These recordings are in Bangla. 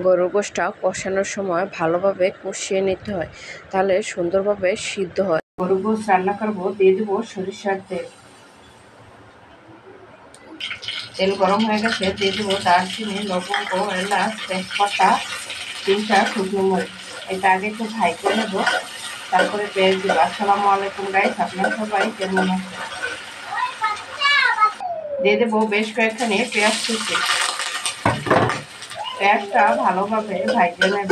গরুর গোশটা কষানোর সময় ভালোভাবে কষিয়ে নিতে হয়, তাহলে সুন্দরভাবে সিদ্ধ হয়। গরুর গোশ রান্না করবো, দিয়ে দেবো সরিষার তেল। তেল গরম হয়ে গেছে, দিয়ে দেবো দারচিনি, লবঙ্গ, এলাচ, তেজপাতা, 3টা শুকনো মরিচ। এটা আগে একটু ফ্রাই করে নেবো, তারপরে পেঁয়াজ দেবো। আসসালামু আলাইকুম গাইস, আপনারা সবাই কেমন আছেন? দিয়ে দেবো বেশ কয়েকখানি পেঁয়াজ কুচি। পেঁয়াজটা ভালোভাবে ভাজে নেব।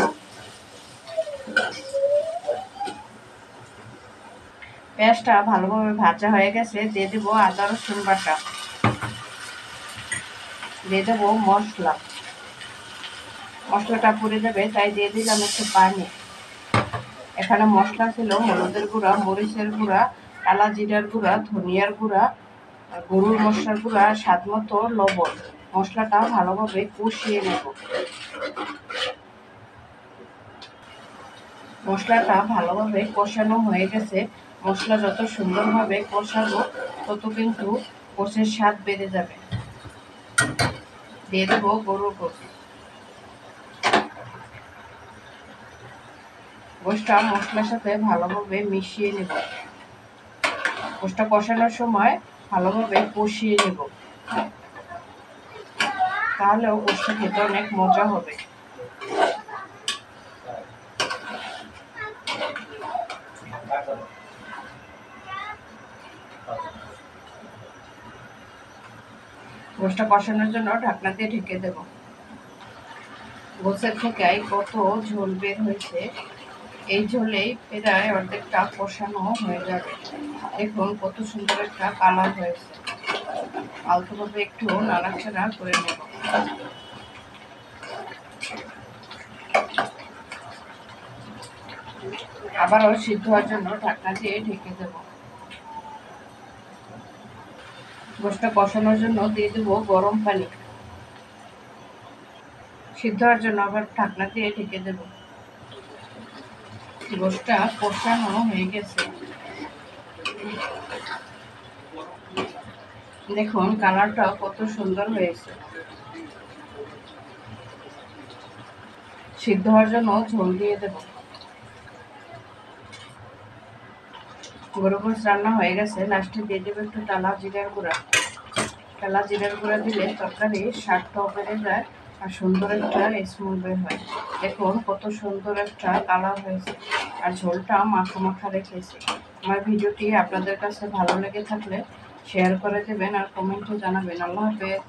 পেঁয়াজটা ভালোভাবে ভাজা হয়ে গেছে, দিয়ে দেবো আদা রসুন বাটা, দিয়ে দেবো মশলা। মশলাটা পুড়ে যাবে, তাই দিয়ে দিলাম একটু পানি। এখানে মশলা ছিল হলুদের গুঁড়া, মরিচের গুঁড়া, কালা জিরার গুঁড়া, ধনিয়ার গুঁড়া, গরুর মশলার গুঁড়া, স্বাদ মতো লবণ। মশলাটা ভালোভাবে কষিয়ে নেব। মশলাটা ভালোভাবে কষানো হয়ে গেছে। মশলা যত সুন্দরভাবে কষাবো, তত কিন্তু গোশের স্বাদ বেড়ে যাবে। দিয়ে দেবো গরুর গোশ। গোশটা মশলার সাথে ভালোভাবে মিশিয়ে নেব। গোশটা কষানোর সময় ভালোভাবে কষিয়ে নেব, তাহলেও গোশটা খেতে অনেক মজা হবে। গোশটা কষানোর জন্য ঢাকনা দিয়ে ঢেকে দেব। গোশের থেকে কত ঝোল বের হয়েছে, এই ঝোলেই প্রায় অর্ধেকটা কষানো হয়ে যাবে। দেখুন কত সুন্দর একটা কালার হয়েছে। আলতোভাবে একটু নাড়াচাড়া করে নেব। আবারও সিদ্ধ হওয়ার জন্য ঢাকনা দিয়ে ঢেকে দেব। গোশটা কষানোর জন্য দিয়ে দেবো গরম পানি। সিদ্ধ হওয়ার জন্য আবার ঢাকনা দিয়ে ঢেকে দেব। গোশটা কষানো হয়ে গেছে, দেখুন কালারটা কত সুন্দর হয়েছে। সিদ্ধ হওয়ার জন্য ঝোল দিয়ে দেব। গরুর গোশ রান্না হয়ে গেছে, লাস্টে দিয়ে দেবো একটু টালা জিরার গুঁড়া। টালা জিরার গুঁড়া দিলে তরকারির স্বাদটাও বেড়ে যায় আর সুন্দর একটা স্মেল বের হয়। দেখুন কত সুন্দর একটা কালার হয়েছে আর ঝোলটা মাখা মাখা রেখেছে। আমার ভিডিওটি আপনাদের কাছে ভালো লেগে থাকলে শেয়ার করে দেবেন আর কমেন্টে জানাবেন। আল্লাহ হাফেজ।